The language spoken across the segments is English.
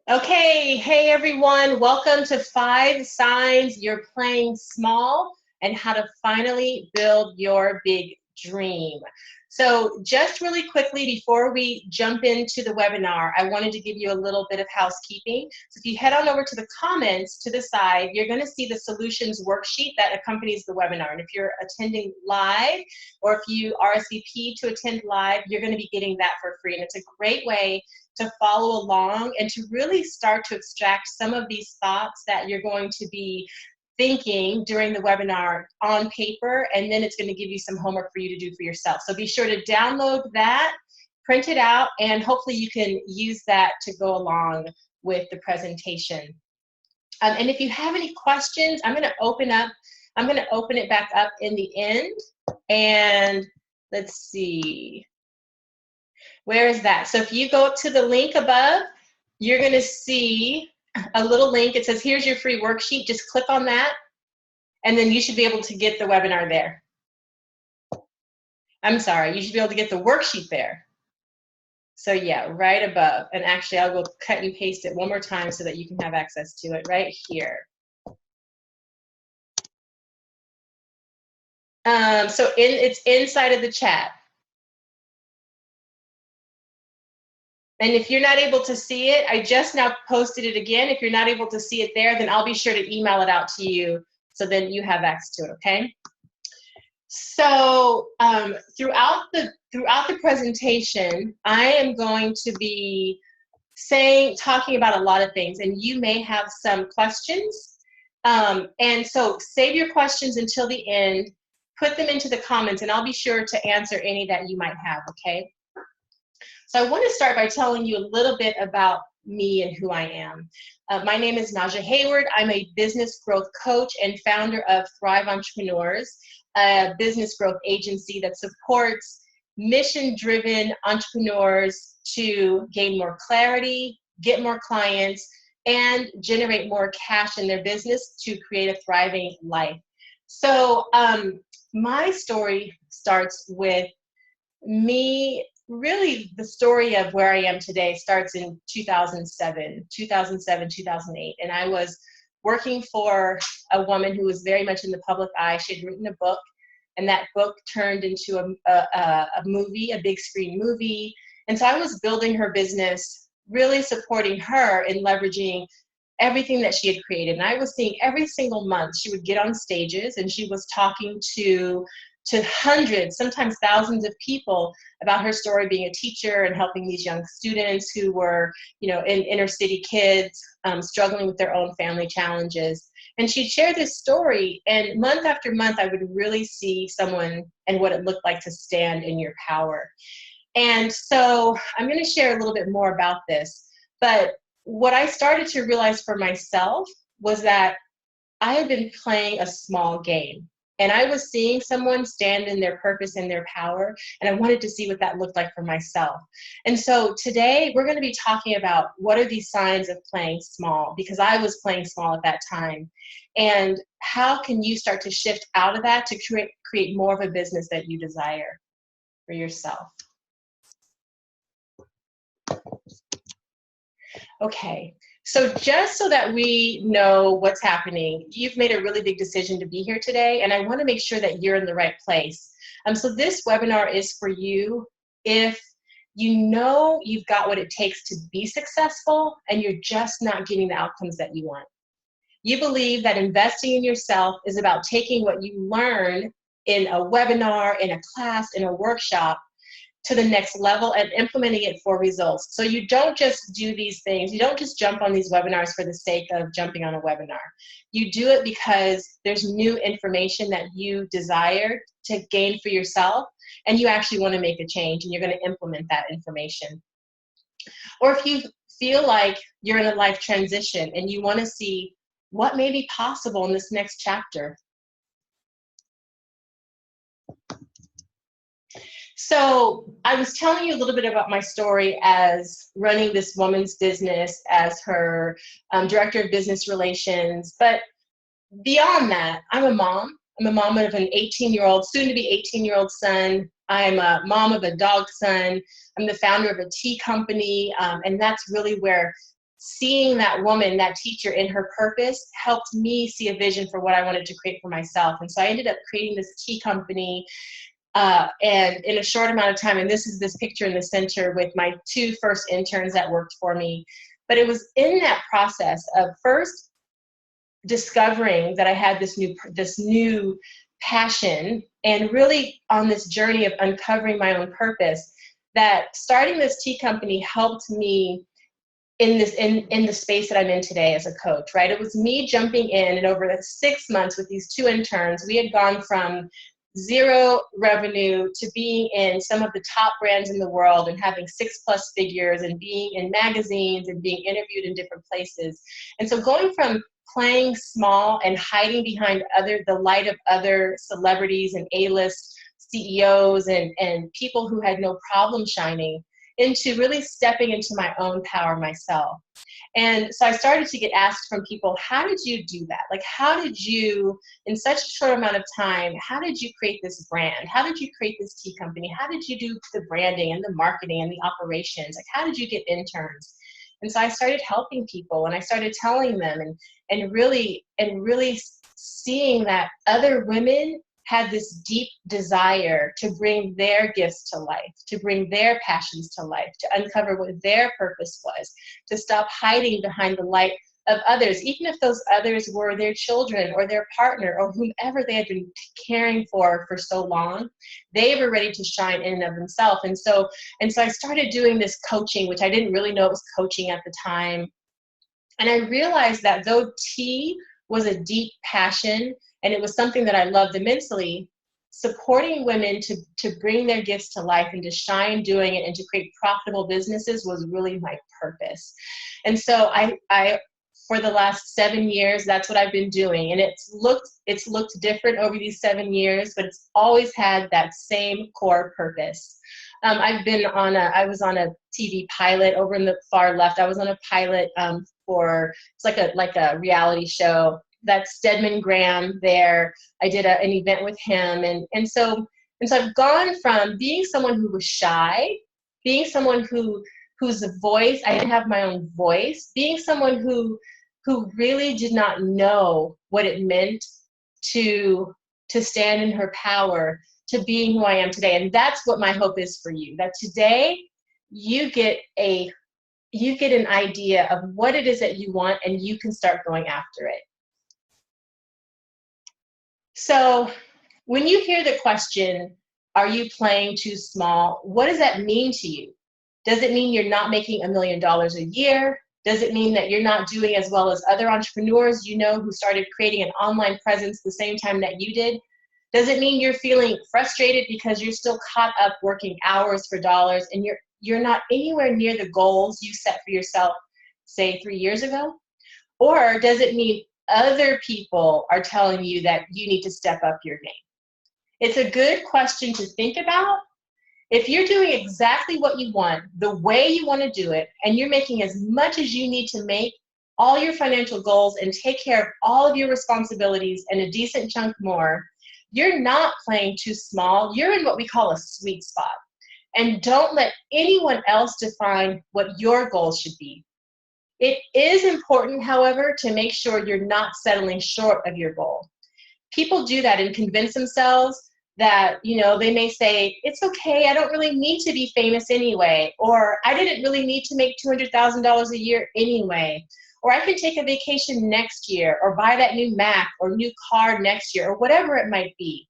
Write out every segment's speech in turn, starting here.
Okay, hey everyone, welcome to 5 Signs You're Playing Small and How to Finally Build Your Big Dream. So just really quickly before we jump into the webinar, I wanted to give you a little bit of housekeeping. So if you head on over to the comments to the side, you're going to see the solutions worksheet that accompanies the webinar. And if you're attending live or if you RSVP to attend live, you're going to be getting that for free. And it's a great way to follow along and to really start to extract some of these thoughts that you're going to be thinking during the webinar on paper, and then it's going to give you some homework for you to do for yourself. So be sure to download that, print it out, and hopefully you can use that to go along with the presentation. And if you have any questions, I'm going to open it back up in the end, and let's see. Where is that? So if you go up to the link above, you're going to see a little link. It says, here's your free worksheet. Just click on that, and then you should be able to get the webinar there. I'm sorry, you should be able to get the worksheet there. So yeah, right above. And actually, I'll go cut and paste it one more time so that you can have access to it right here. It's inside of the chat. And if you're not able to see it, I just now posted it again. If you're not able to see it there, then I'll be sure to email it out to you so then you have access to it, okay? So throughout the presentation, I am going to be talking about a lot of things, and you may have some questions. And so save your questions until the end, put them into the comments, and I'll be sure to answer any that you might have, okay? So I want to start by telling you a little bit about me and who I am. My name is Naja Hayward. I'm a business growth coach and founder of Thrive Entrepreneurs, a business growth agency that supports mission-driven entrepreneurs to gain more clarity, get more clients, and generate more cash in their business to create a thriving life. So my story starts with me. Really, the story of where I am today starts in 2007, 2008. And I was working for a woman who was very much in the public eye. She had written a book, and that book turned into a movie, a big screen movie. And so I was building her business, really supporting her in leveraging everything that she had created. And I was seeing every single month she would get on stages and she was talking to hundreds, sometimes thousands of people about her story being a teacher and helping these young students who were, in inner city kids struggling with their own family challenges. And she'd share this story, and month after month, I would really see someone and what it looked like to stand in your power. And so I'm going to share a little bit more about this. But what I started to realize for myself was that I had been playing a small game. And I was seeing someone stand in their purpose and their power, and I wanted to see what that looked like for myself. And so today we're going to be talking about what are these signs of playing small, because I was playing small at that time. And how can you start to shift out of that to create more of a business that you desire for yourself? Okay. So just so that we know what's happening, you've made a really big decision to be here today, and I want to make sure that you're in the right place. So this webinar is for you if you know you've got what it takes to be successful and you're just not getting the outcomes that you want. You believe that investing in yourself is about taking what you learn in a webinar, in a class, in a workshop, to the next level and implementing it for results. So you don't just do these things. You don't just jump on these webinars for the sake of jumping on a webinar. You do it because there's new information that you desire to gain for yourself, and you actually want to make a change, and you're going to implement that information. Or if you feel like you're in a life transition and you want to see what may be possible in this next chapter. So I was telling you a little bit about my story as running this woman's business as her director of business relations. But beyond that, I'm a mom. I'm a mom of an 18-year-old, soon to be 18-year-old son. I'm a mom of a dog son. I'm the founder of a tea company. And that's really where seeing that woman, that teacher in her purpose helped me see a vision for what I wanted to create for myself. And so I ended up creating this tea company, and in a short amount of time, and this is this picture in the center with my 2 first interns that worked for me. But it was in that process of first discovering that I had this new passion, and really on this journey of uncovering my own purpose, that starting this tea company helped me in the space that I'm in today as a coach, right? It was me jumping in, and over the 6 months with these 2 interns, we had gone from 0 revenue to being in some of the top brands in the world and having 6+ figures and being in magazines and being interviewed in different places. And so going from playing small and hiding behind the light of other celebrities and A-list CEOs and people who had no problem shining, into really stepping into my own power myself. And so I started to get asked from people, how did you do that? Like, how did you, in such a short amount of time, how did you create this brand? How did you create this tea company? How did you do the branding and the marketing and the operations? Like, how did you get interns? And so I started helping people, and I started telling them, and really seeing that other women had this deep desire to bring their gifts to life, to bring their passions to life, to uncover what their purpose was, to stop hiding behind the light of others, even if those others were their children or their partner or whomever they had been caring for so long. They were ready to shine in and of themselves. And so I started doing this coaching, which I didn't really know it was coaching at the time. And I realized that though tea was a deep passion, and it was something that I loved immensely, supporting women to bring their gifts to life and to shine doing it and to create profitable businesses was really my purpose. And so I for the last 7 years, that's what I've been doing. And it's looked different over these 7 years, but it's always had that same core purpose. I was on a TV pilot over in the far left. I was on a pilot it's like a reality show. That's Stedman Graham there. I did an event with him. And so I've gone from being someone who was shy, being someone whose voice, I didn't have my own voice, being someone who really did not know what it meant to stand in her power, to being who I am today. And that's what my hope is for you, that today you get an idea of what it is that you want, and you can start going after it. So when you hear the question, are you playing too small? What does that mean to you? Does it mean you're not making $1 million a year? Does it mean that you're not doing as well as other entrepreneurs you know who started creating an online presence the same time that you did? Does it mean you're feeling frustrated because you're still caught up working hours for dollars and you're not anywhere near the goals you set for yourself, say 3 years ago? Or does it mean other people are telling you that you need to step up your game? It's a good question to think about. If you're doing exactly what you want, the way you want to do it, and you're making as much as you need to make all your financial goals and take care of all of your responsibilities and a decent chunk more, you're not playing too small. You're in what we call a sweet spot. And don't let anyone else define what your goals should be. It is important, however, to make sure you're not settling short of your goal. People do that and convince themselves that, they may say, it's okay, I don't really need to be famous anyway, or I didn't really need to make $200,000 a year anyway, or I can take a vacation next year, or buy that new Mac or new car next year, or whatever it might be.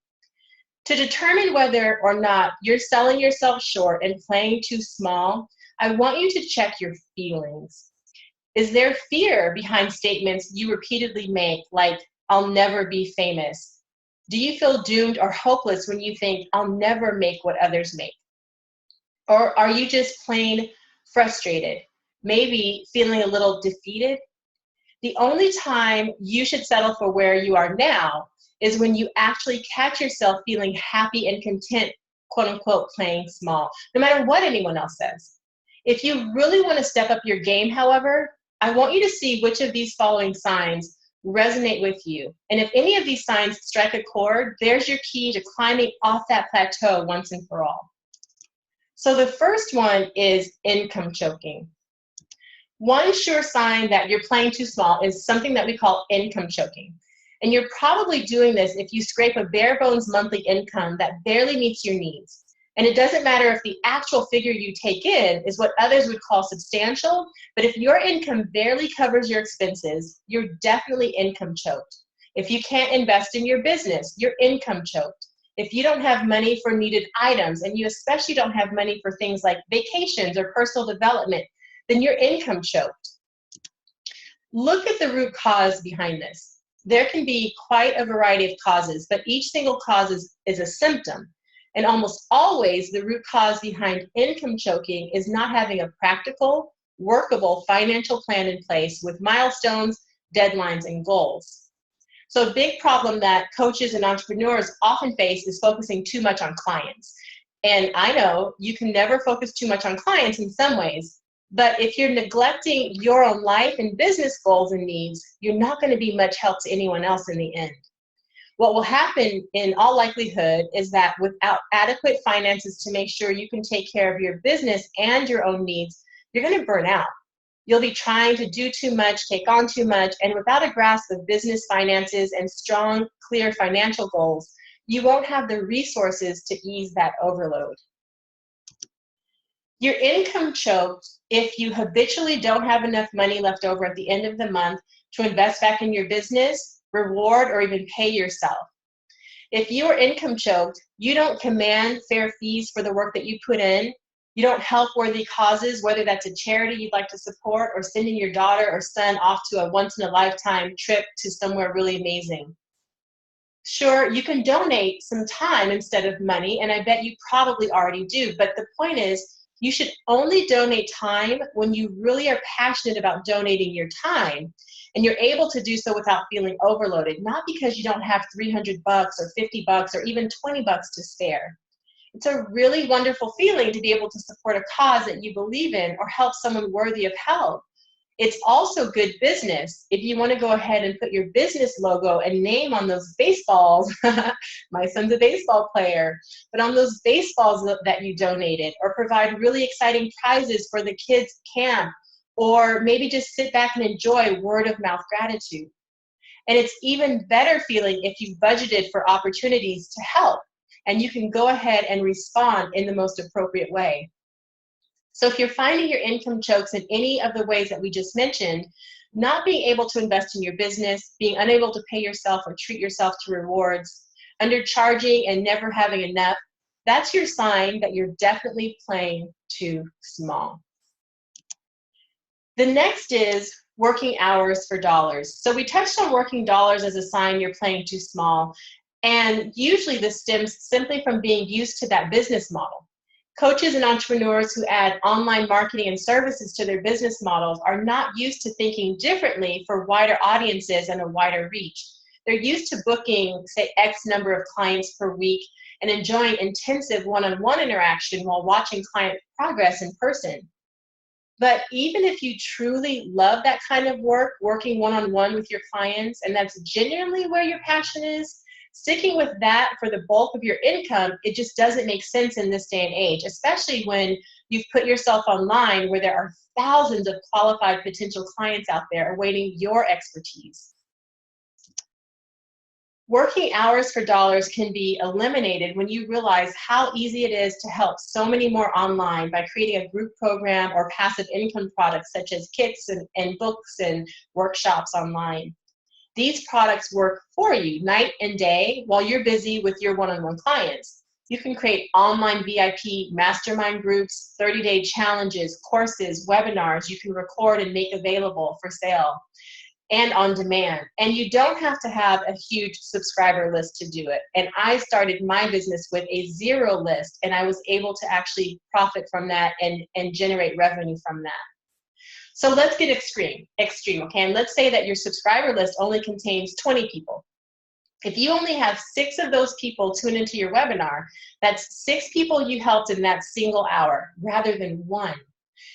To determine whether or not you're selling yourself short and playing too small, I want you to check your feelings. Is there fear behind statements you repeatedly make, like, I'll never be famous? Do you feel doomed or hopeless when you think, I'll never make what others make? Or are you just plain frustrated, maybe feeling a little defeated? The only time you should settle for where you are now is when you actually catch yourself feeling happy and content, quote unquote, playing small, no matter what anyone else says. If you really want to step up your game, however, I want you to see which of these following signs resonate with you. And if any of these signs strike a chord, there's your key to climbing off that plateau once and for all. So the first one is income choking. One sure sign that you're playing too small is something that we call income choking. And you're probably doing this if you scrape a bare bones monthly income that barely meets your needs. And it doesn't matter if the actual figure you take in is what others would call substantial, but if your income barely covers your expenses, you're definitely income choked. If you can't invest in your business, you're income choked. If you don't have money for needed items, and you especially don't have money for things like vacations or personal development, then you're income choked. Look at the root cause behind this. There can be quite a variety of causes, but each single cause is a symptom. And almost always the root cause behind income choking is not having a practical, workable financial plan in place with milestones, deadlines, and goals. So a big problem that coaches and entrepreneurs often face is focusing too much on clients. And I know you can never focus too much on clients in some ways, but if you're neglecting your own life and business goals and needs, you're not going to be much help to anyone else in the end. What will happen in all likelihood is that without adequate finances to make sure you can take care of your business and your own needs, you're going to burn out. You'll be trying to do too much, take on too much, and without a grasp of business finances and strong, clear financial goals, you won't have the resources to ease that overload. You're income choked if you habitually don't have enough money left over at the end of the month to invest back in your business, reward, or even pay yourself. If you are income choked, you don't command fair fees for the work that you put in. You don't help worthy causes, whether that's a charity you'd like to support or sending your daughter or son off to a once-in-a-lifetime trip to somewhere really amazing. Sure, you can donate some time instead of money, and I bet you probably already do, but the point is, you should only donate time when you really are passionate about donating your time, and you're able to do so without feeling overloaded, not because you don't have $300 or $50 or even $20 to spare. It's a really wonderful feeling to be able to support a cause that you believe in or help someone worthy of help. It's also good business if you want to go ahead and put your business logo and name on those baseballs. My son's a baseball player, but on those baseballs that you donated, or provide really exciting prizes for the kids' camp, or maybe just sit back and enjoy word of mouth gratitude. And it's even better feeling if you've budgeted for opportunities to help, and you can go ahead and respond in the most appropriate way. So if you're finding your income chokes in any of the ways that we just mentioned, not being able to invest in your business, being unable to pay yourself or treat yourself to rewards, undercharging and never having enough, that's your sign that you're definitely playing too small. The next is working hours for dollars. So we touched on working dollars as a sign you're playing too small, and usually this stems simply from being used to that business model. Coaches and entrepreneurs who add online marketing and services to their business models are not used to thinking differently for wider audiences and a wider reach. They're used to booking, say, X number of clients per week and enjoying intensive one-on-one interaction while watching client progress in person. But even if you truly love that kind of work, working one-on-one with your clients, and that's genuinely where your passion is, sticking with that for the bulk of your income, it just doesn't make sense in this day and age, especially when you've put yourself online where there are thousands of qualified potential clients out there awaiting your expertise. Working hours for dollars can be eliminated when you realize how easy it is to help so many more online by creating a group program or passive income products such as kits and books and workshops online. These products work for you night and day while you're busy with your one-on-one clients. You can create online VIP mastermind groups, 30-day challenges, courses, webinars you can record and make available for sale and on demand. And you don't have to have a huge subscriber list to do it. And I started my business with a 0 list, and I was able to actually profit from that and generate revenue from that. So let's get extreme, okay? And let's say that your subscriber list only contains 20 people. If you only have 6 of those people tune into your webinar, that's 6 people you helped in that single hour rather than 1.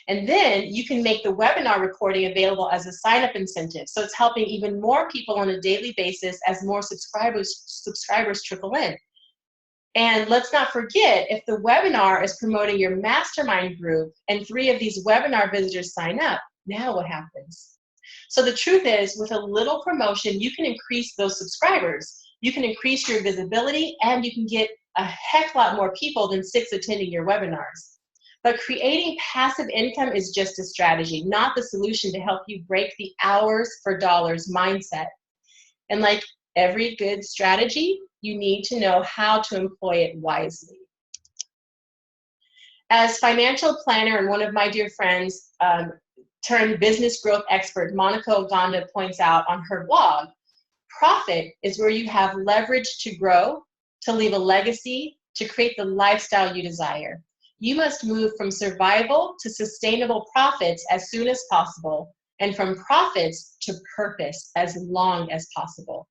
And then you can make the webinar recording available as a sign-up incentive. So it's helping even more people on a daily basis as more subscribers trickle in. And let's not forget, if the webinar is promoting your mastermind group and 3 of these webinar visitors sign up, Now what happens? So the truth is, with a little promotion, you can increase those subscribers. You can increase your visibility, and you can get a heck lot more people than 6 attending your webinars. But creating passive income is just a strategy, not the solution to help you break the hours for dollars mindset. And like every good strategy, you need to know how to employ it wisely. As financial planner and one of my dear friends, turned business growth expert, Monica Oganda, points out on her blog, profit is where you have leverage to grow, to leave a legacy, to create the lifestyle you desire. You must move from survival to sustainable profits as soon as possible, and from profits to purpose as long as possible.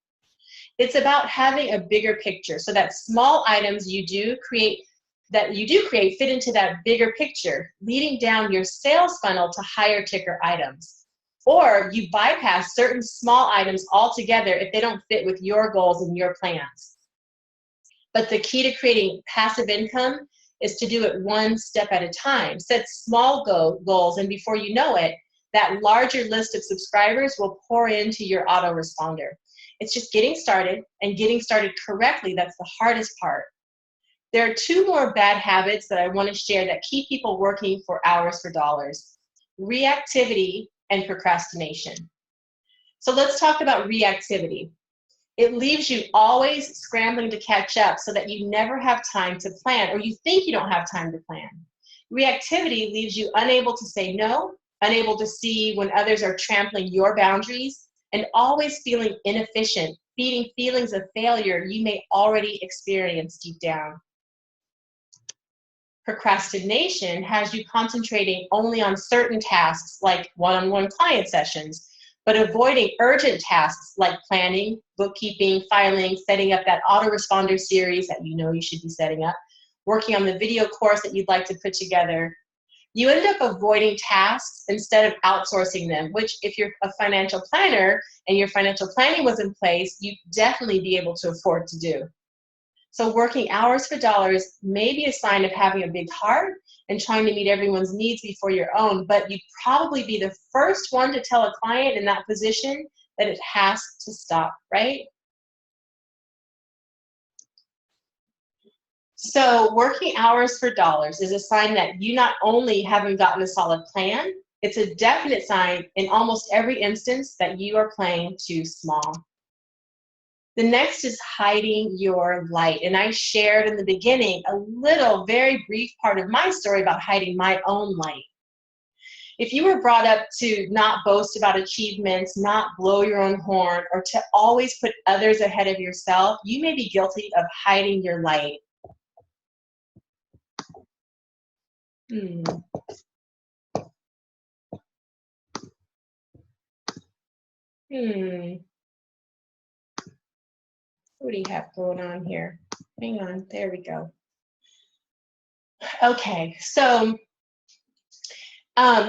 It's about having a bigger picture so that small items you do create fit into that bigger picture, leading down your sales funnel to higher ticker items. Or you bypass certain small items altogether if they don't fit with your goals and your plans. But the key to creating passive income is to do it one step at a time. Set small goals, and before you know it, that larger list of subscribers will pour into your autoresponder. It's just getting started, and getting started correctly, that's the hardest part. There are 2 more bad habits that I want to share that keep people working for hours for dollars: reactivity and procrastination. So let's talk about reactivity. It leaves you always scrambling to catch up so that you never have time to plan, or you think you don't have time to plan. Reactivity leaves you unable to say no, unable to see when others are trampling your boundaries, and always feeling inefficient, feeding feelings of failure you may already experience deep down. Procrastination has you concentrating only on certain tasks like one-on-one client sessions, but avoiding urgent tasks like planning, bookkeeping, filing, setting up that autoresponder series that you know you should be setting up, working on the video course that you'd like to put together. You end up avoiding tasks instead of outsourcing them, which if you're a financial planner and your financial planning was in place, you'd definitely be able to afford to do. So working hours for dollars may be a sign of having a big heart and trying to meet everyone's needs before your own, but you'd probably be the first one to tell a client in that position that it has to stop, right? So working hours for dollars is a sign that you not only haven't gotten a solid plan, it's a definite sign in almost every instance that you are playing too small. The next is hiding your light. And I shared in the beginning a little, very brief part of my story about hiding my own light. If you were brought up to not boast about achievements, not blow your own horn, or to always put others ahead of yourself, you may be guilty of hiding your light. What do you have going on here? Hang on, there we go. Okay, so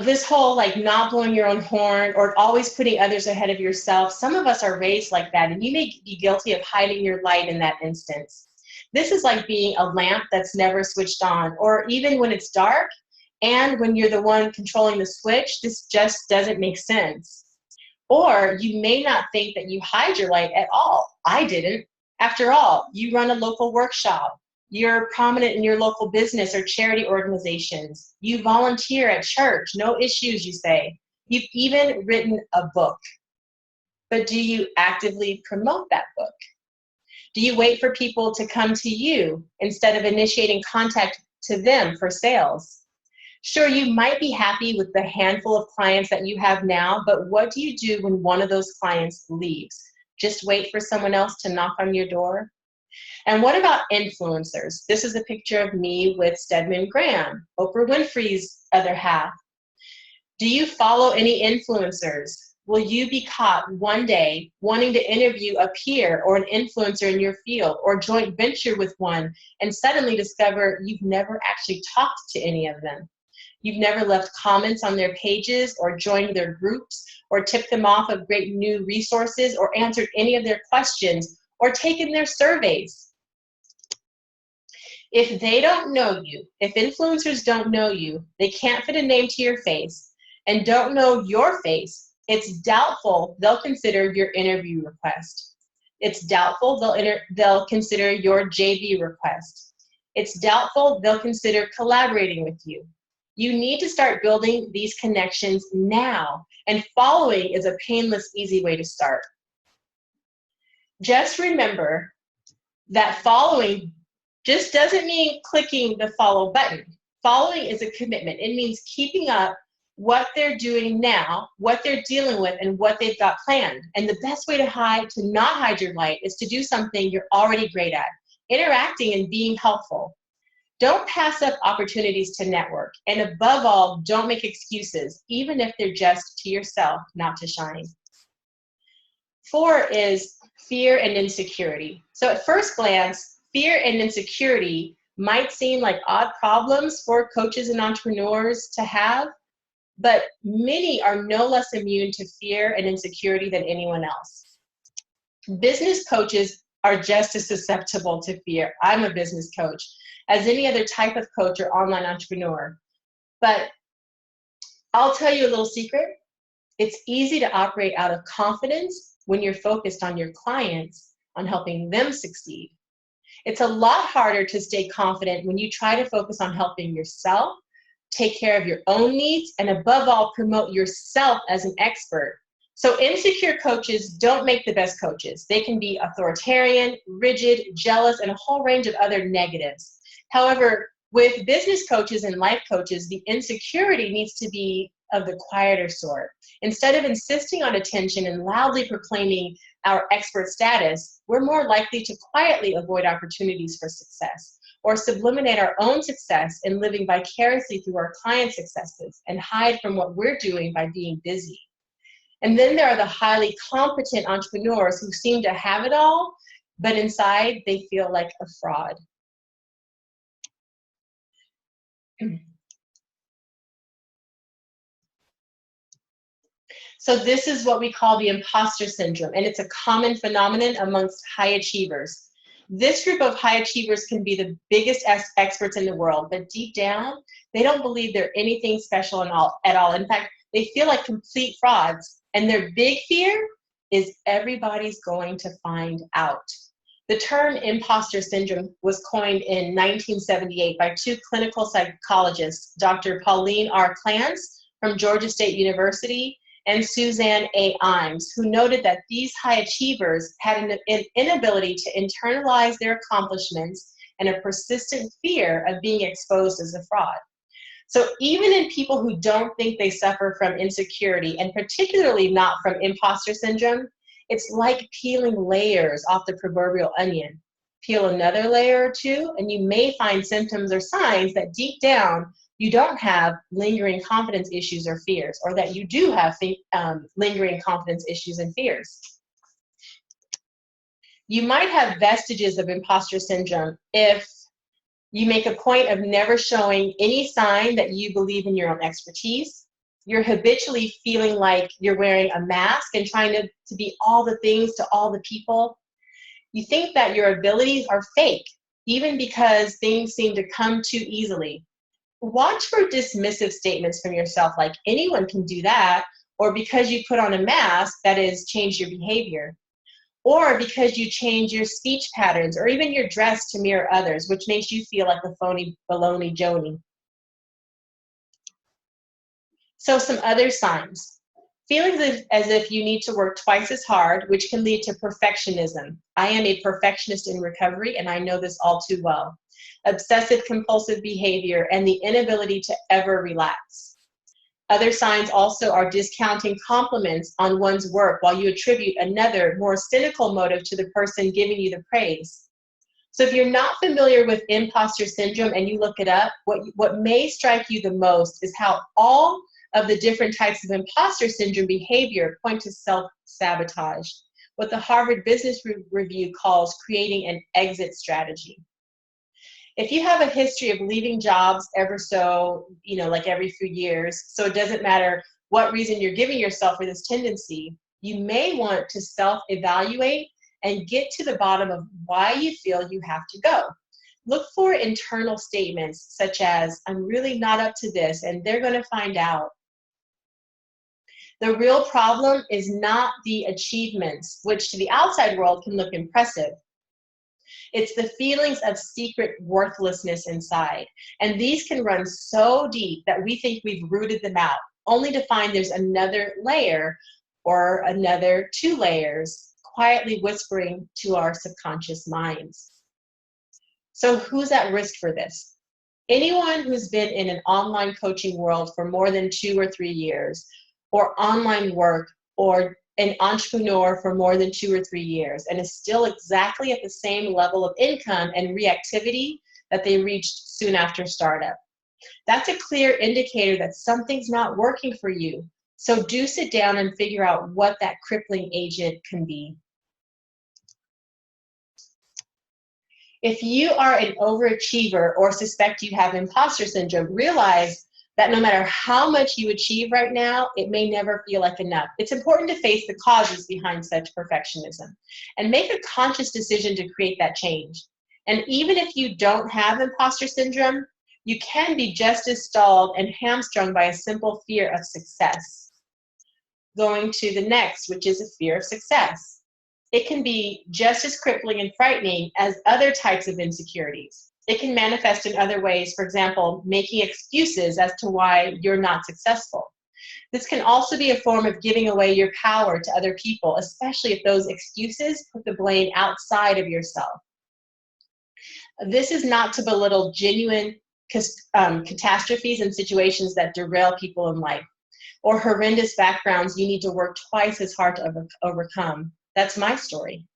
this whole like not blowing your own horn or always putting others ahead of yourself, some of us are raised like that, and you may be guilty of hiding your light in that instance. This is like being a lamp that's never switched on, or even when it's dark and when you're the one controlling the switch, this just doesn't make sense. Or you may not think that you hide your light at all. I didn't. After all, you run a local workshop. You're prominent in your local business or charity organizations. You volunteer at church. No issues, you say. You've even written a book. But do you actively promote that book? Do you wait for people to come to you instead of initiating contact to them for sales? Sure, you might be happy with the handful of clients that you have now, but what do you do when one of those clients leaves? Just wait for someone else to knock on your door? And what about influencers? This is a picture of me with Stedman Graham, Oprah Winfrey's other half. Do you follow any influencers? Will you be caught one day wanting to interview a peer or an influencer in your field or joint venture with one and suddenly discover you've never actually talked to any of them? You've never left comments on their pages or joined their groups or tipped them off of great new resources or answered any of their questions or taken their surveys. If they don't know you, if influencers don't know you, they can't fit a name to your face, and don't know your face, it's doubtful they'll consider your interview request. It's doubtful they'll consider your JV request. It's doubtful they'll consider collaborating with you. You need to start building these connections now, and following is a painless, easy way to start. Just remember that following just doesn't mean clicking the follow button. Following is a commitment. It means keeping up what they're doing now, what they're dealing with, and what they've got planned. And the best way to not hide your light is to do something you're already great at, interacting and being helpful. Don't pass up opportunities to network. And above all, don't make excuses, even if they're just to yourself, not to shine. 4 is fear and insecurity. So at first glance, fear and insecurity might seem like odd problems for coaches and entrepreneurs to have, but many are no less immune to fear and insecurity than anyone else. Business coaches are just as susceptible to fear. I'm a business coach, as any other type of coach or online entrepreneur. But I'll tell you a little secret. It's easy to operate out of confidence when you're focused on your clients, on helping them succeed. It's a lot harder to stay confident when you try to focus on helping yourself, take care of your own needs, and above all, promote yourself as an expert. So insecure coaches don't make the best coaches. They can be authoritarian, rigid, jealous, and a whole range of other negatives. However, with business coaches and life coaches, the insecurity needs to be of the quieter sort. Instead of insisting on attention and loudly proclaiming our expert status, we're more likely to quietly avoid opportunities for success, or subliminate our own success in living vicariously through our clients' successes and hide from what we're doing by being busy. And then there are the highly competent entrepreneurs who seem to have it all, but inside they feel like a fraud. So this is what we call the imposter syndrome, and it's a common phenomenon amongst high achievers. This group of high achievers can be the biggest experts in the world, but deep down, they don't believe they're anything special at all. In fact, they feel like complete frauds, and their big fear is everybody's going to find out. The term imposter syndrome was coined in 1978 by 2 clinical psychologists, Dr. Pauline R. Clance from Georgia State University and Suzanne A. Imes, who noted that these high achievers had an inability to internalize their accomplishments and a persistent fear of being exposed as a fraud. So even in people who don't think they suffer from insecurity, and particularly not from imposter syndrome, it's like peeling layers off the proverbial onion. Peel another layer or 2, and you may find symptoms or signs that deep down you don't have lingering confidence issues or fears, or that you do have lingering confidence issues and fears. You might have vestiges of imposter syndrome if you make a point of never showing any sign that you believe in your own expertise. You're habitually feeling like you're wearing a mask and trying to be all the things to all the people. You think that your abilities are fake, even because things seem to come too easily. Watch for dismissive statements from yourself like anyone can do that, or because you put on a mask, that is, change your behavior, or because you change your speech patterns or even your dress to mirror others, which makes you feel like a phony baloney Joni. So some other signs. Feelings as if you need to work twice as hard, which can lead to perfectionism. I am a perfectionist in recovery, and I know this all too well. Obsessive compulsive behavior and the inability to ever relax. Other signs also are discounting compliments on one's work while you attribute another, more cynical motive to the person giving you the praise. So if you're not familiar with imposter syndrome and you look it up, what may strike you the most is how all of the different types of imposter syndrome behavior point to self-sabotage, what the Harvard Business Review calls creating an exit strategy. If you have a history of leaving jobs ever so, like every few years, so it doesn't matter what reason you're giving yourself for this tendency, you may want to self-evaluate and get to the bottom of why you feel you have to go. Look for internal statements such as, I'm really not up to this and they're going to find out. The real problem is not the achievements, which to the outside world can look impressive. It's the feelings of secret worthlessness inside. And these can run so deep that we think we've rooted them out, only to find there's another layer or another 2 layers quietly whispering to our subconscious minds. So who's at risk for this? Anyone who's been in an online coaching world for more than 2 or 3 years, or online work, or an entrepreneur for more than 2 or 3 years, and is still exactly at the same level of income and reactivity that they reached soon after startup. That's a clear indicator that something's not working for you. So do sit down and figure out what that crippling agent can be. If you are an overachiever or suspect you have imposter syndrome, realize that no matter how much you achieve right now, it may never feel like enough. It's important to face the causes behind such perfectionism and make a conscious decision to create that change. And even if you don't have imposter syndrome, you can be just as stalled and hamstrung by a simple fear of success. Going to the next, which is a fear of success. It can be just as crippling and frightening as other types of insecurities. It can manifest in other ways, for example, making excuses as to why you're not successful. This can also be a form of giving away your power to other people, especially if those excuses put the blame outside of yourself. This is not to belittle genuine catastrophes and situations that derail people in life, or horrendous backgrounds you need to work twice as hard to overcome. That's my story.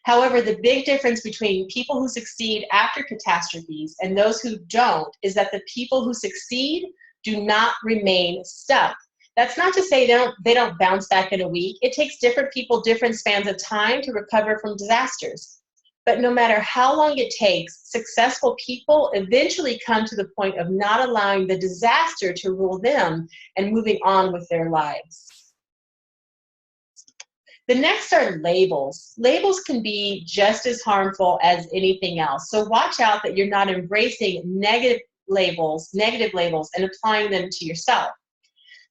However, the big difference between people who succeed after catastrophes and those who don't is that the people who succeed do not remain stuck. That's not to say they don't bounce back in a week. It takes different people different spans of time to recover from disasters. But no matter how long it takes, successful people eventually come to the point of not allowing the disaster to rule them and moving on with their lives. The next are labels. Labels can be just as harmful as anything else. So watch out that you're not embracing negative labels, and applying them to yourself.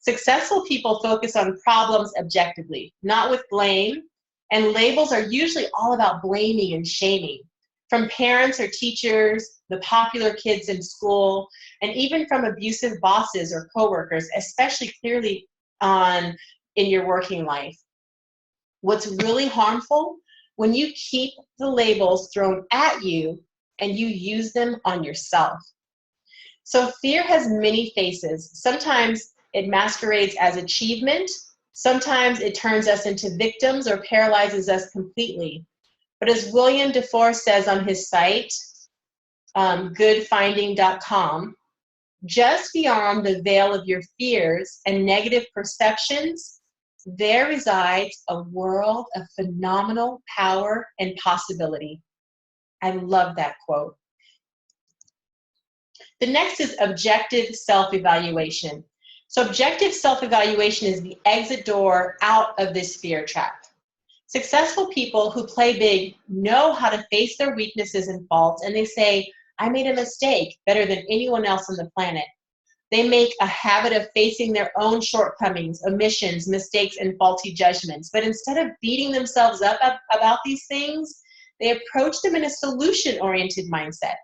Successful people focus on problems objectively, not with blame, and labels are usually all about blaming and shaming. From parents or teachers, the popular kids in school, and even from abusive bosses or coworkers, especially clearly in your working life. What's really harmful? When you keep the labels thrown at you and you use them on yourself. So fear has many faces. Sometimes it masquerades as achievement. Sometimes it turns us into victims or paralyzes us completely. But as William DeFore says on his site, goodfinding.com, just beyond the veil of your fears and negative perceptions, there resides a world of phenomenal power and possibility. I love that quote. The next is objective self-evaluation. So objective self-evaluation is the exit door out of this fear trap. Successful people who play big know how to face their weaknesses and faults, and they say, I made a mistake better than anyone else on the planet. They make a habit of facing their own shortcomings, omissions, mistakes, and faulty judgments. But instead of beating themselves up about these things, they approach them in a solution-oriented mindset.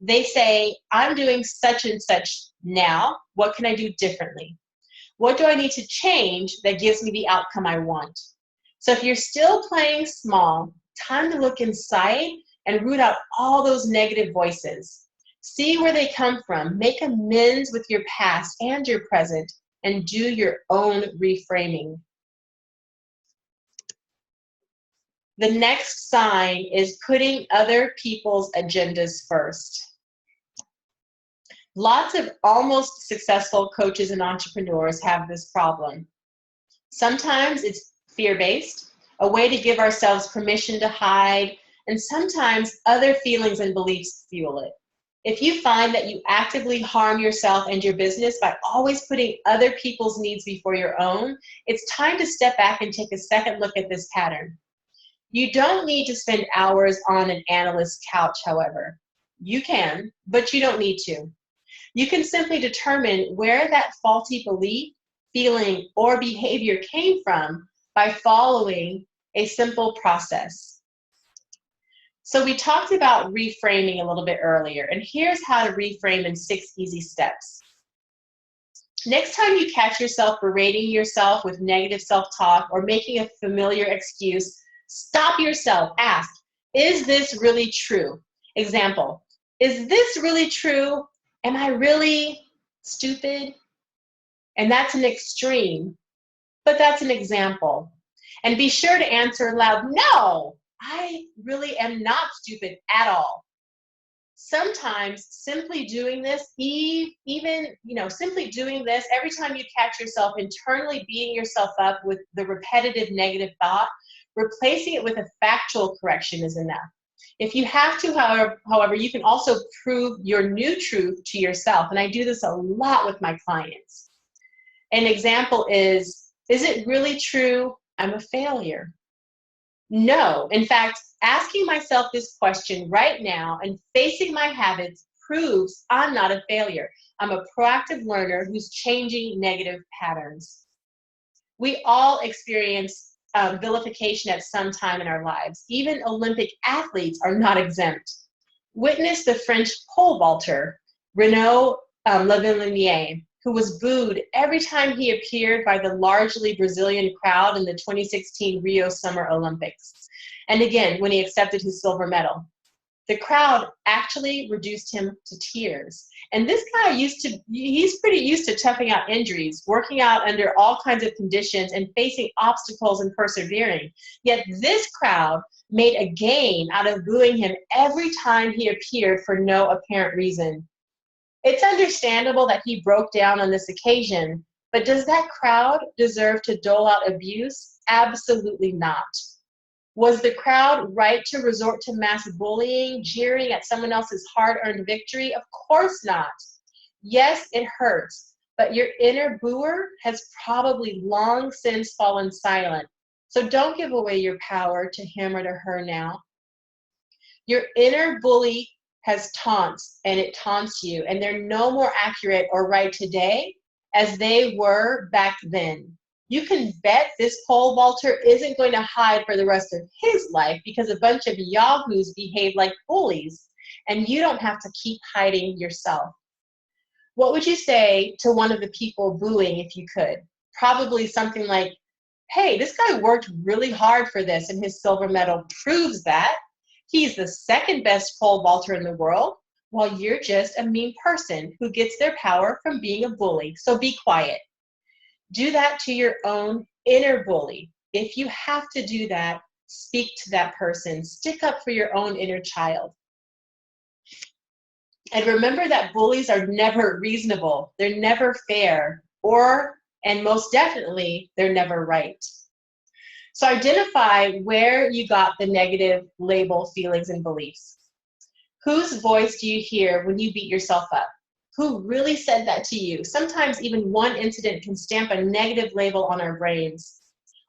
They say, I'm doing such and such now. What can I do differently? What do I need to change that gives me the outcome I want? So if you're still playing small, time to look inside and root out all those negative voices. See where they come from, make amends with your past and your present, and do your own reframing. The next sign is putting other people's agendas first. Lots of almost successful coaches and entrepreneurs have this problem. Sometimes it's fear-based, a way to give ourselves permission to hide, and sometimes other feelings and beliefs fuel it. If you find that you actively harm yourself and your business by always putting other people's needs before your own, it's time to step back and take a second look at this pattern. You don't need to spend hours on an analyst's couch, however. You can, but you don't need to. You can simply determine where that faulty belief feeling, or behavior came from by following a simple process. So we talked about reframing a little bit earlier, and here's how to reframe in 6 easy steps. Next time you catch yourself berating yourself with negative self-talk or making a familiar excuse, stop yourself. Ask, is this really true? Example, is this really true? Am I really stupid? And that's an extreme, but that's an example. And be sure to answer aloud, no, I really am not stupid at all. Sometimes simply doing this, simply doing this, every time you catch yourself internally beating yourself up with the repetitive negative thought, replacing it with a factual correction is enough. If you have to, however, you can also prove your new truth to yourself. And I do this a lot with my clients. An example is it really true I'm a failure? No. In fact, asking myself this question right now and facing my habits proves I'm not a failure. I'm a proactive learner who's changing negative patterns. We all experience vilification at some time in our lives. Even Olympic athletes are not exempt. Witness the French pole vaulter, Renaud Lavillenie, who was booed every time he appeared by the largely Brazilian crowd in the 2016 Rio Summer Olympics. And again, when he accepted his silver medal. The crowd actually reduced him to tears. And this guy he's pretty used to toughing out injuries, working out under all kinds of conditions and facing obstacles and persevering. Yet this crowd made a game out of booing him every time he appeared for no apparent reason. It's understandable that he broke down on this occasion, but does that crowd deserve to dole out abuse? Absolutely not. Was the crowd right to resort to mass bullying, jeering at someone else's hard-earned victory? Of course not. Yes, it hurts, but your inner booer has probably long since fallen silent. So don't give away your power to him or to her now. Your inner bully has taunts, and it taunts you, and they're no more accurate or right today as they were back then. You can bet this pole vaulter isn't going to hide for the rest of his life because a bunch of yahoos behave like bullies, and you don't have to keep hiding yourself. What would you say to one of the people booing if you could? Probably something like, hey, this guy worked really hard for this, and his silver medal proves that. He's the second best pole vaulter in the world, while you're just a mean person who gets their power from being a bully. So be quiet. Do that to your own inner bully. If you have to do that, speak to that person. Stick up for your own inner child. And remember that bullies are never reasonable. They're never fair, and most definitely, they're never right. So identify where you got the negative label, feelings, and beliefs. Whose voice do you hear when you beat yourself up? Who really said that to you? Sometimes even one incident can stamp a negative label on our brains.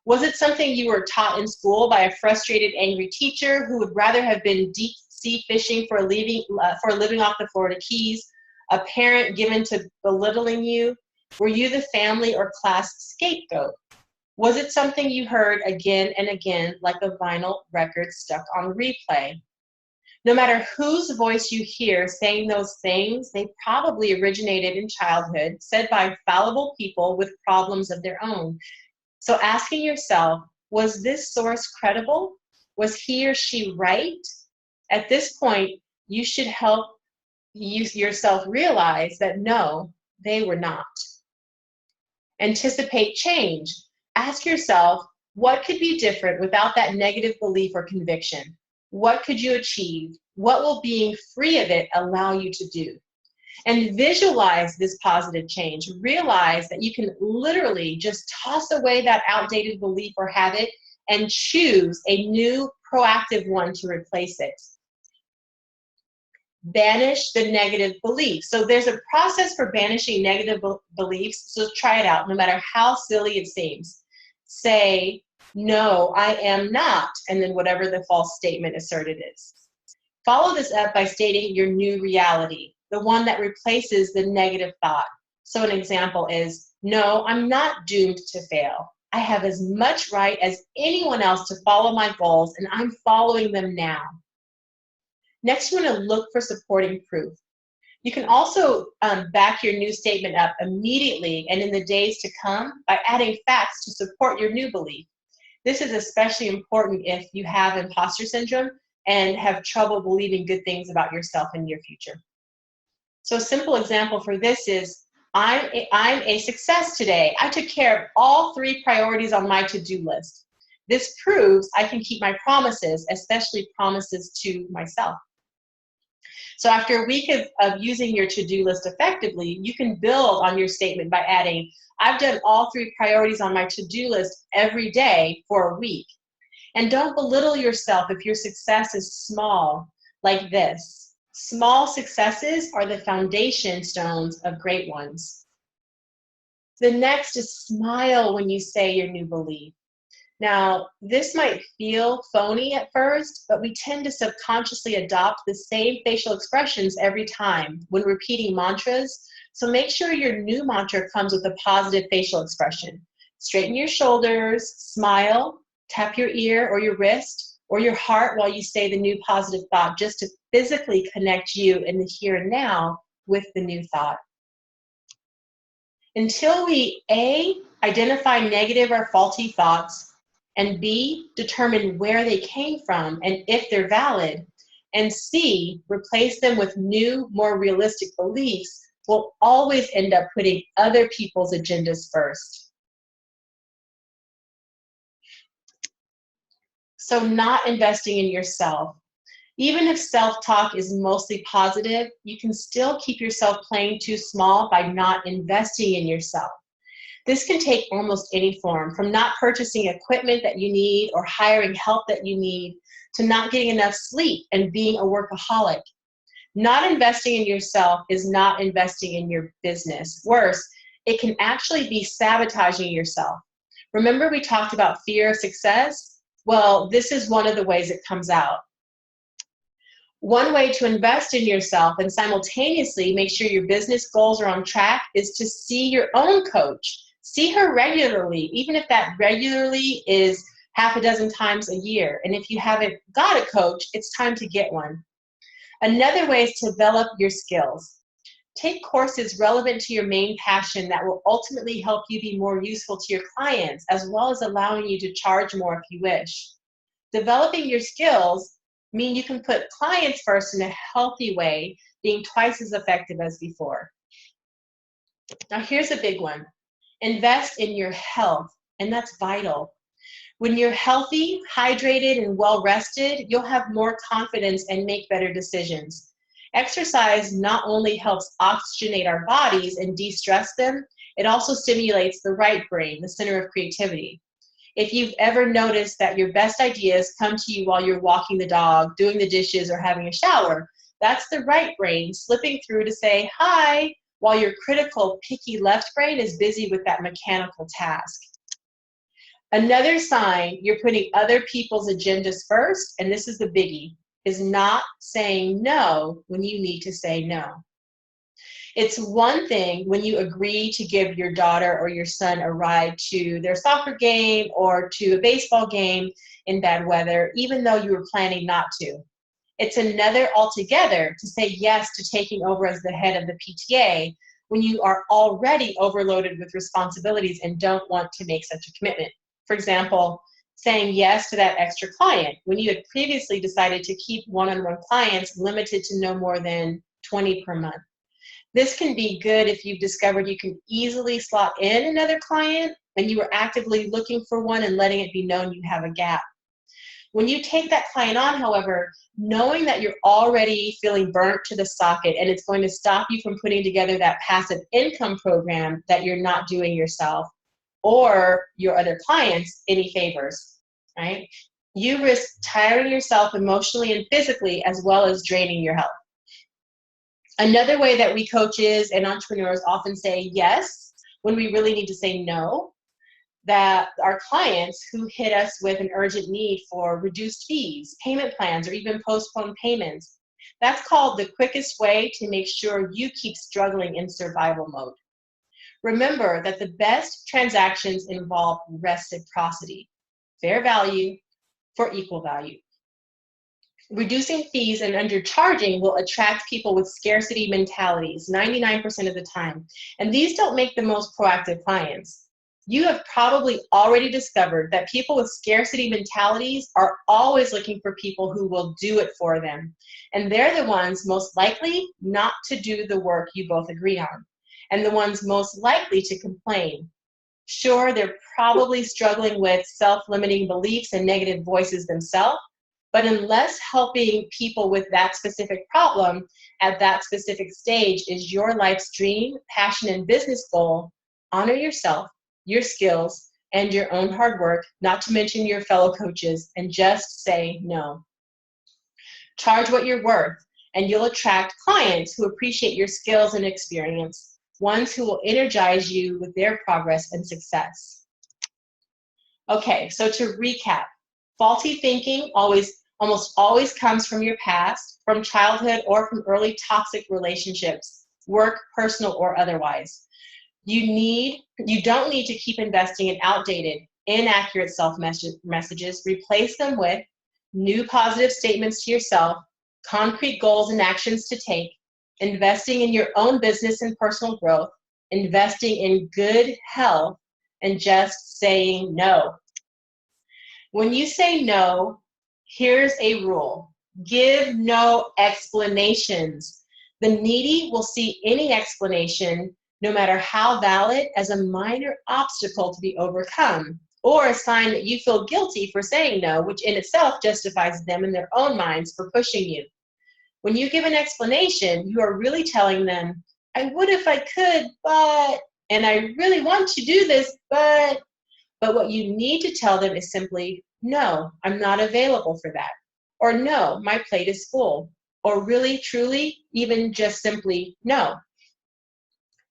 Was it something you were taught in school by a frustrated, angry teacher who would rather have been deep sea fishing for living off the Florida Keys? A parent given to belittling you? Were you the family or class scapegoat? Was it something you heard again and again like a vinyl record stuck on replay? No matter whose voice you hear saying those things, they probably originated in childhood, said by fallible people with problems of their own. So asking yourself, was this source credible? Was he or she right? At this point, you should help yourself realize that no, they were not. Anticipate change. Ask yourself, what could be different without that negative belief or conviction? What could you achieve? What will being free of it allow you to do? And visualize this positive change. Realize that you can literally just toss away that outdated belief or habit and choose a new proactive one to replace it. Banish the negative beliefs. So there's a process for banishing negative beliefs, so try it out, no matter how silly it seems. Say, no, I am not, and then whatever the false statement asserted is. Follow this up by stating your new reality, the one that replaces the negative thought. So an example is, No, I'm not doomed to fail. I have as much right as anyone else to follow my goals, and I'm following them now. Next, you want to look for supporting proof. You can also back your new statement up immediately and in the days to come by adding facts to support your new belief. This is especially important if you have imposter syndrome and have trouble believing good things about yourself in your future. So a simple example for this is, I'm a success today. I took care of all 3 priorities on my to-do list. This proves I can keep my promises, especially promises to myself. So after a week of using your to-do list effectively, you can build on your statement by adding, I've done all 3 priorities on my to-do list every day for a week. And don't belittle yourself if your success is small, like this. Small successes are the foundation stones of great ones. The next is smile when you say your new belief. Now, this might feel phony at first, but we tend to subconsciously adopt the same facial expressions every time when repeating mantras. So make sure your new mantra comes with a positive facial expression. Straighten your shoulders, smile, tap your ear or your wrist or your heart while you say the new positive thought, just to physically connect you in the here and now with the new thought. Until we A, identify negative or faulty thoughts, and B, determine where they came from and if they're valid, and C, replace them with new, more realistic beliefs, we'll always end up putting other people's agendas first. So not investing in yourself. Even if self-talk is mostly positive, you can still keep yourself playing too small by not investing in yourself. This can take almost any form, from not purchasing equipment that you need or hiring help that you need, to not getting enough sleep and being a workaholic. Not investing in yourself is not investing in your business. Worse, it can actually be sabotaging yourself. Remember we talked about fear of success? Well, this is one of the ways it comes out. One way to invest in yourself and simultaneously make sure your business goals are on track is to see your own coach. See her regularly, even if that regularly is half a dozen times a year. And if you haven't got a coach, it's time to get one. Another way is to develop your skills. Take courses relevant to your main passion that will ultimately help you be more useful to your clients, as well as allowing you to charge more if you wish. Developing your skills mean you can put clients first in a healthy way, being twice as effective as before. Now here's a big one. Invest in your health, and that's vital. When you're healthy, hydrated, and well-rested, you'll have more confidence and make better decisions. Exercise not only helps oxygenate our bodies and de-stress them, it also stimulates the right brain, the center of creativity. If you've ever noticed that your best ideas come to you while you're walking the dog, doing the dishes, or having a shower, that's the right brain slipping through to say hi, while your critical, picky left brain is busy with that mechanical task. Another sign you're putting other people's agendas first, and this is the biggie, is not saying no when you need to say no. It's one thing when you agree to give your daughter or your son a ride to their soccer game or to a baseball game in bad weather, even though you were planning not to. It's another altogether to say yes to taking over as the head of the PTA when you are already overloaded with responsibilities and don't want to make such a commitment. For example, saying yes to that extra client when you had previously decided to keep one-on-one clients limited to no more than 20 per month. This can be good if you've discovered you can easily slot in another client and you are actively looking for one and letting it be known you have a gap. When you take that client on, however, knowing that you're already feeling burnt to the socket and it's going to stop you from putting together that passive income program that you're not doing yourself or your other clients any favors, right? You risk tiring yourself emotionally and physically as well as draining your health. Another way that we coaches and entrepreneurs often say yes when we really need to say no, that our clients who hit us with an urgent need for reduced fees, payment plans, or even postponed payments. That's called the quickest way to make sure you keep struggling in survival mode. Remember that the best transactions involve reciprocity, fair value for equal value. Reducing fees and undercharging will attract people with scarcity mentalities 99% of the time, and these don't make the most proactive clients. You have probably already discovered that people with scarcity mentalities are always looking for people who will do it for them, and they're the ones most likely not to do the work you both agree on, and the ones most likely to complain. Sure, they're probably struggling with self-limiting beliefs and negative voices themselves, but unless helping people with that specific problem at that specific stage is your life's dream, passion, and business goal, honor yourself, your skills, and your own hard work, not to mention your fellow coaches, and just say no. Charge what you're worth, and you'll attract clients who appreciate your skills and experience, ones who will energize you with their progress and success. Okay, so to recap, faulty thinking almost always comes from your past, from childhood, or from early toxic relationships, work, personal, or otherwise. You don't need to keep investing in outdated, inaccurate self-messages. Replace them with new positive statements to yourself, concrete goals and actions to take, investing in your own business and personal growth, investing in good health, and just saying no. When you say no, here's a rule. Give no explanations. The needy will see any explanation, no matter how valid, as a minor obstacle to be overcome, or a sign that you feel guilty for saying no, which in itself justifies them in their own minds for pushing you. When you give an explanation, you are really telling them, I would if I could, but, and I really want to do this, but what you need to tell them is simply, no, I'm not available for that. Or no, my plate is full. Or really, truly, even just simply, no.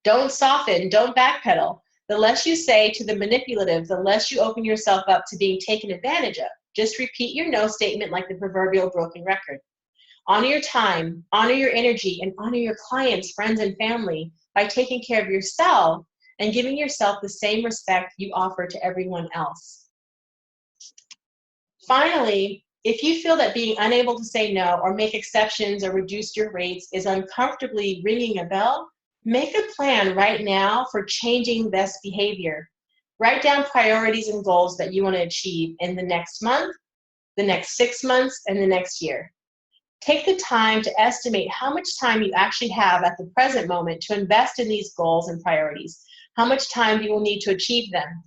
Don't soften, don't backpedal. The less you say to the manipulative, the less you open yourself up to being taken advantage of. Just repeat your no statement like the proverbial broken record. Honor your time, honor your energy, and honor your clients, friends, and family by taking care of yourself and giving yourself the same respect you offer to everyone else. Finally, if you feel that being unable to say no or make exceptions or reduce your rates is uncomfortably ringing a bell, make a plan right now for changing this behavior. Write down priorities and goals that you want to achieve in the next month, the next 6 months, and the next year. Take the time to estimate how much time you actually have at the present moment to invest in these goals and priorities, how much time you will need to achieve them.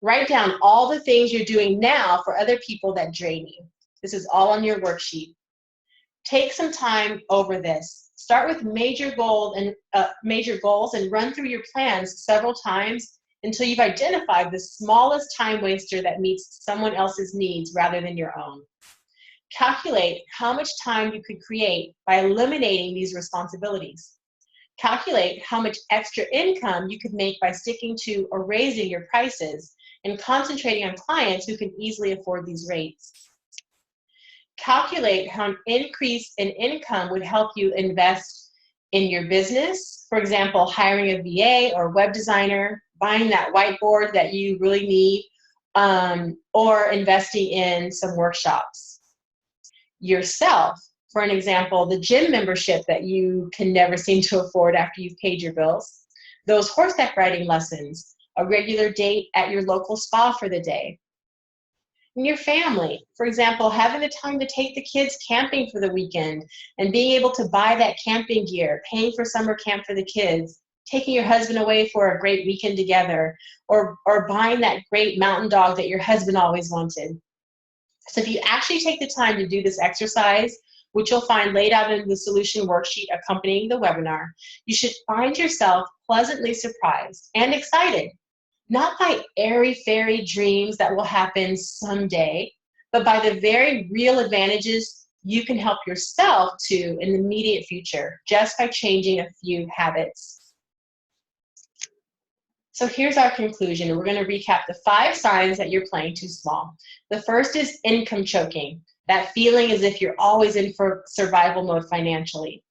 Write down all the things you're doing now for other people that drain you. This is all on your worksheet. Take some time over this. Start with major goals and run through your plans several times until you've identified the smallest time waster that meets someone else's needs rather than your own. Calculate how much time you could create by eliminating these responsibilities. Calculate how much extra income you could make by sticking to or raising your prices and concentrating on clients who can easily afford these rates. Calculate how an increase in income would help you invest in your business. For example, hiring a VA or web designer, buying that whiteboard that you really need, or investing in some workshops. Yourself, for an example, the gym membership that you can never seem to afford after you've paid your bills, those horseback riding lessons, a regular date at your local spa for the day. And your family, for example, having the time to take the kids camping for the weekend and being able to buy that camping gear, paying for summer camp for the kids, taking your husband away for a great weekend together, or buying that great mountain dog that your husband always wanted. So if you actually take the time to do this exercise, which you'll find laid out in the solution worksheet accompanying the webinar, you should find yourself pleasantly surprised and excited, not by airy-fairy dreams that will happen someday, but by the very real advantages you can help yourself to in the immediate future just by changing a few habits. So here's our conclusion. We're going to recap the 5 signs that you're playing too small. The first is income choking, that feeling as if you're always in for survival mode financially.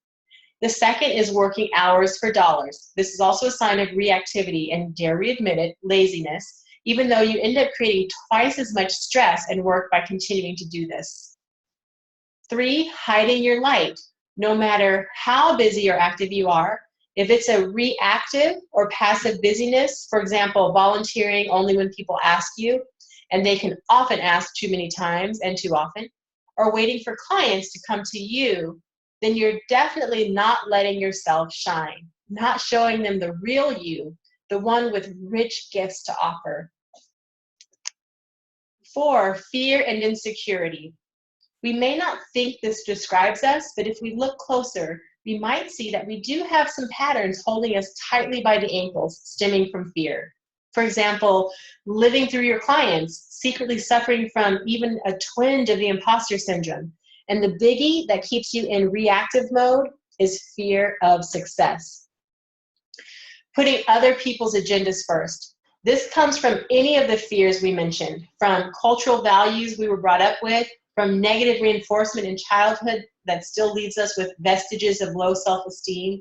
The second is working hours for dollars. This is also a sign of reactivity and, dare we admit it, laziness, even though you end up creating twice as much stress and work by continuing to do this. 3, hiding your light. No matter how busy or active you are, if it's a reactive or passive busyness, for example, volunteering only when people ask you, and they can often ask too many times and too often, or waiting for clients to come to you, then you're definitely not letting yourself shine, not showing them the real you, the one with rich gifts to offer. 4, fear and insecurity. We may not think this describes us, but if we look closer, we might see that we do have some patterns holding us tightly by the ankles, stemming from fear. For example, living through your clients, secretly suffering from even a twinge of the imposter syndrome. And the biggie that keeps you in reactive mode is fear of success. Putting other people's agendas first. This comes from any of the fears we mentioned, from cultural values we were brought up with, from negative reinforcement in childhood that still leaves us with vestiges of low self-esteem,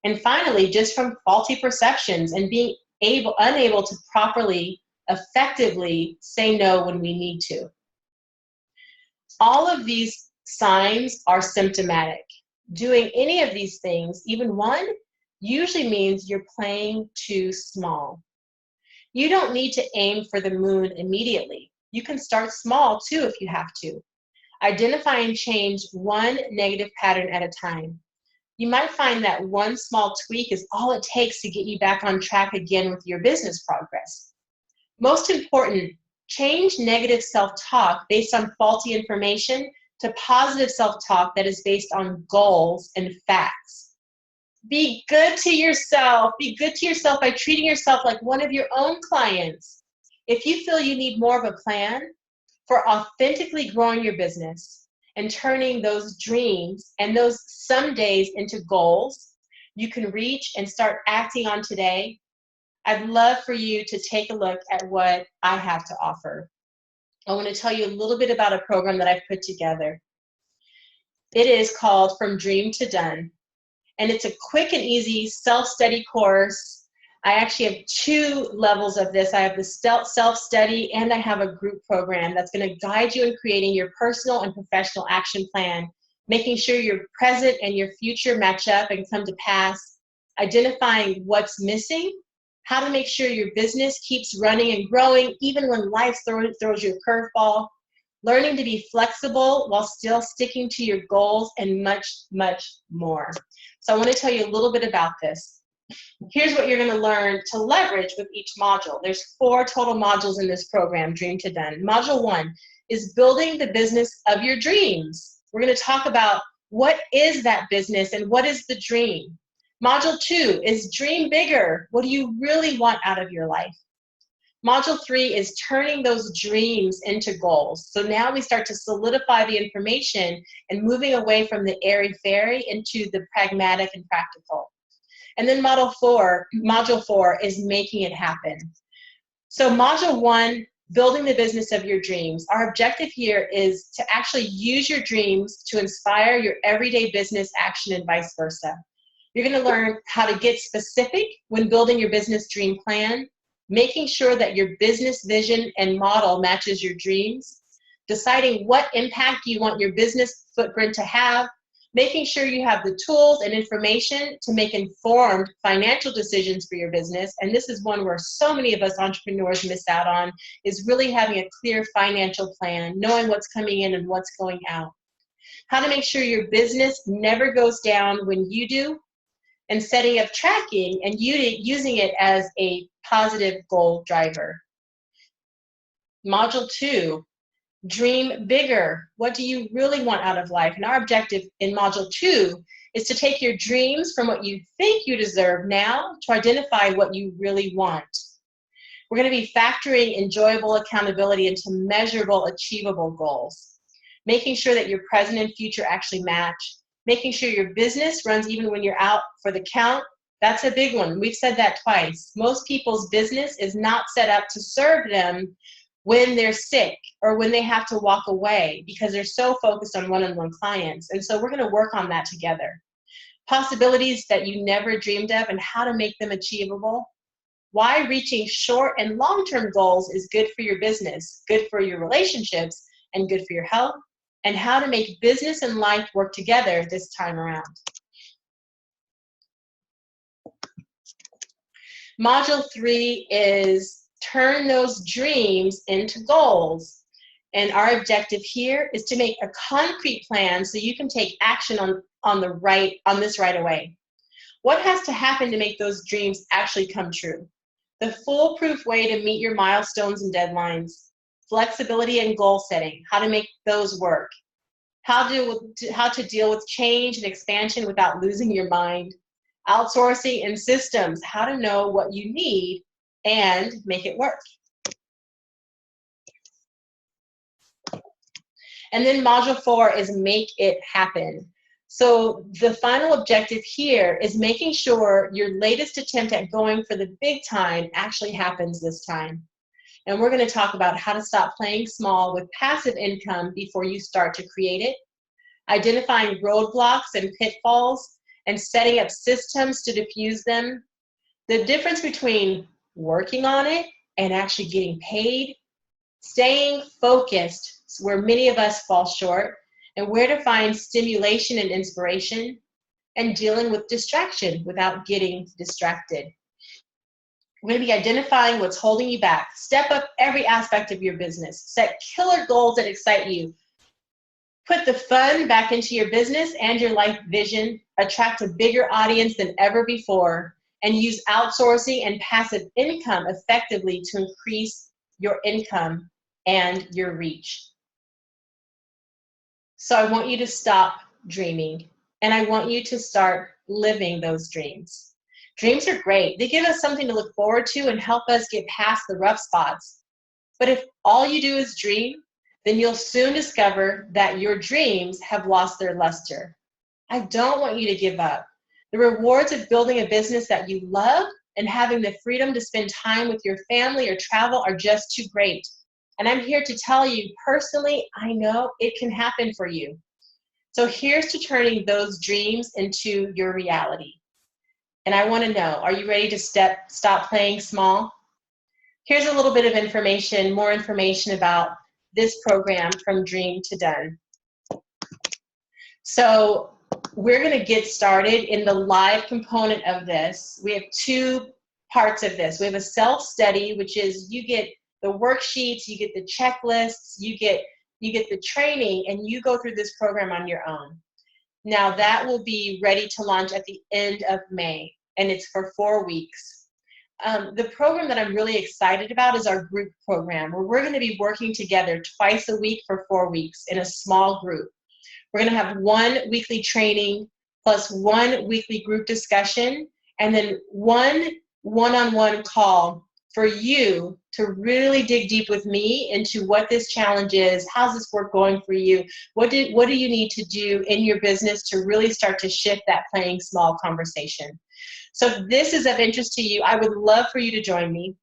and finally, just from faulty perceptions and being unable to properly, effectively say no when we need to. All of these signs are symptomatic. Doing any of these things, even one, usually means you're playing too small. You don't need to aim for the moon immediately. You can start small too if you have to. Identify and change one negative pattern at a time. You might find that one small tweak is all it takes to get you back on track again with your business progress. Most important, change negative self-talk based on faulty information to positive self-talk that is based on goals and facts. Be good to yourself. Be good to yourself by treating yourself like one of your own clients. If you feel you need more of a plan for authentically growing your business and turning those dreams and those some days into goals you can reach and start acting on today, I'd love for you to take a look at what I have to offer. I want to tell you a little bit about a program that I've put together. It is called From Dream to Done, and it's a quick and easy self-study course. I actually have 2 levels of this. I have the self-study and I have a group program that's going to guide you in creating your personal and professional action plan, making sure your present and your future match up and come to pass, identifying what's missing, how to make sure your business keeps running and growing even when life throws you a curveball, learning to be flexible while still sticking to your goals, and much, much more. So I want to tell you a little bit about this. Here's what you're going to learn to leverage with each module. There's 4 total modules in this program, Dream to Done. Module 1 is building the business of your dreams. We're going to talk about what is that business and what is the dream. Module 2 is dream bigger. What do you really want out of your life? Module 3 is turning those dreams into goals. So now we start to solidify the information and moving away from the airy-fairy into the pragmatic and practical. And then module 4 is making it happen. So module 1, building the business of your dreams. Our objective here is to actually use your dreams to inspire your everyday business action and vice versa. You're going to learn how to get specific when building your business dream plan, making sure that your business vision and model matches your dreams, deciding what impact you want your business footprint to have, making sure you have the tools and information to make informed financial decisions for your business. And this is one where so many of us entrepreneurs miss out on, is really having a clear financial plan, knowing what's coming in and what's going out. How to make sure your business never goes down when you do, and setting up tracking and using it as a positive goal driver. Module 2, dream bigger. What do you really want out of life? And our objective in module 2 is to take your dreams from what you think you deserve now to identify what you really want. We're going to be factoring enjoyable accountability into measurable, achievable goals, making sure that your present and future actually match, making sure your business runs even when you're out for the count. That's a big one. We've said that twice. Most people's business is not set up to serve them when they're sick or when they have to walk away because they're so focused on one-on-one clients. And so we're going to work on that together. possibilities that you never dreamed of and how to make them achievable, why reaching short and long-term goals is good for your business, good for your relationships, and good for your health, and how to make business and life work together this time around. Module 3 is turn those dreams into goals. And our objective here is to make a concrete plan so you can take action on this right away. What has to happen to make those dreams actually come true? The foolproof way to meet your milestones and deadlines, flexibility and goal setting, how to make those work, how to deal with change and expansion without losing your mind, outsourcing and systems, how to know what you need and make it work. And then module 4 is make it happen. So the final objective here is making sure your latest attempt at going for the big time actually happens this time. And we're going to talk about how to stop playing small with passive income before you start to create it, identifying roadblocks and pitfalls, and setting up systems to diffuse them, the difference between working on it and actually getting paid, staying focused, where many of us fall short, and where to find stimulation and inspiration, and dealing with distraction without getting distracted. We're going to be identifying what's holding you back. Step up every aspect of your business. Set killer goals that excite you. Put the fun back into your business and your life vision. Attract a bigger audience than ever before. And use outsourcing and passive income effectively to increase your income and your reach. So I want you to stop dreaming, and I want you to start living those dreams. Dreams are great. They give us something to look forward to and help us get past the rough spots. But if all you do is dream, then you'll soon discover that your dreams have lost their luster. I don't want you to give up. The rewards of building a business that you love and having the freedom to spend time with your family or travel are just too great. And I'm here to tell you personally, I know it can happen for you. So here's to turning those dreams into your reality. And I want to know, are you ready to stop playing small? Here's a little bit of information, more information about this program, From Dream to Done. So we're going to get started in the live component of this. We have 2 parts of this. We have a self-study, which is you get the worksheets, you get the checklists, you get the training, and you go through this program on your own. Now that will be ready to launch at the end of May, and it's for 4 weeks. The program that I'm really excited about is our group program, where we're going to be working together twice a week for 4 weeks in a small group. We're going to have 1 weekly training plus 1 weekly group discussion, and then 1 one-on-one call for you to really dig deep with me into what this challenge is, how's this work going for you, what do you need to do in your business to really start to shift that playing small conversation. So if this is of interest to you, I would love for you to join me.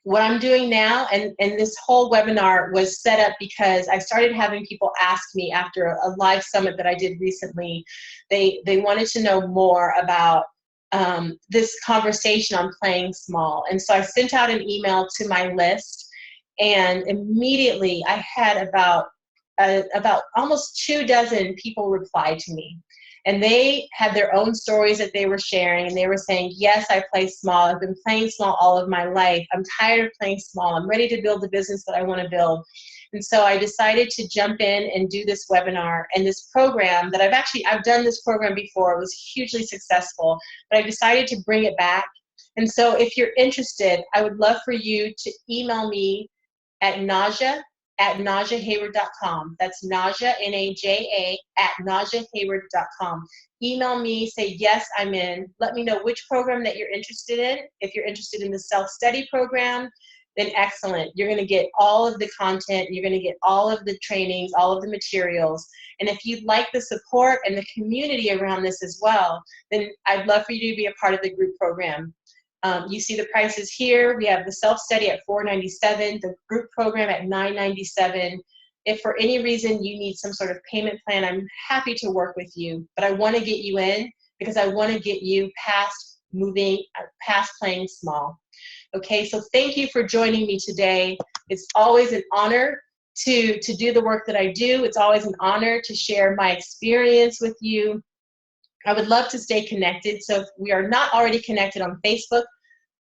What I'm doing now, and this whole webinar was set up because I started having people ask me after a live summit that I did recently, they wanted to know more about this conversation on playing small. And so I sent out an email to my list, and immediately I had about almost 24 people reply to me. And they had their own stories that they were sharing, and they were saying, yes, I play small. I've been playing small all of my life. I'm tired of playing small. I'm ready to build the business that I want to build. And so I decided to jump in and do this webinar and this program that I've done this program before. It was hugely successful, but I decided to bring it back. And so if you're interested, I would love for you to email me at najahayward.com. That's Naja, N-A-J-A, at najahayward.com. Email me, say, yes, I'm in. Let me know which program that you're interested in. If you're interested in the self-study program, then excellent. You're going to get all of the content. You're going to get all of the trainings, all of the materials. And if you'd like the support and the community around this as well, then I'd love for you to be a part of the group program. You see the prices here. We have the self-study at $497, the group program at $997. If for any reason you need some sort of payment plan, I'm happy to work with you, but I want to get you in because I want to get you past playing small. Okay, so thank you for joining me today. It's always an honor to do the work that I do. It's always an honor to share my experience with you. I would love to stay connected. So if we are not already connected on Facebook,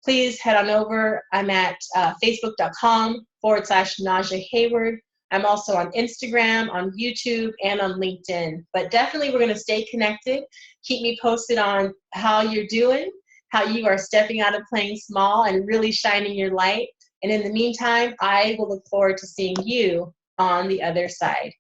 please head on over. I'm at facebook.com/Naja Hayward. I'm also on Instagram, on YouTube, and on LinkedIn. But definitely we're going to stay connected. Keep me posted on how you're doing, how you are stepping out of playing small and really shining your light. And in the meantime, I will look forward to seeing you on the other side.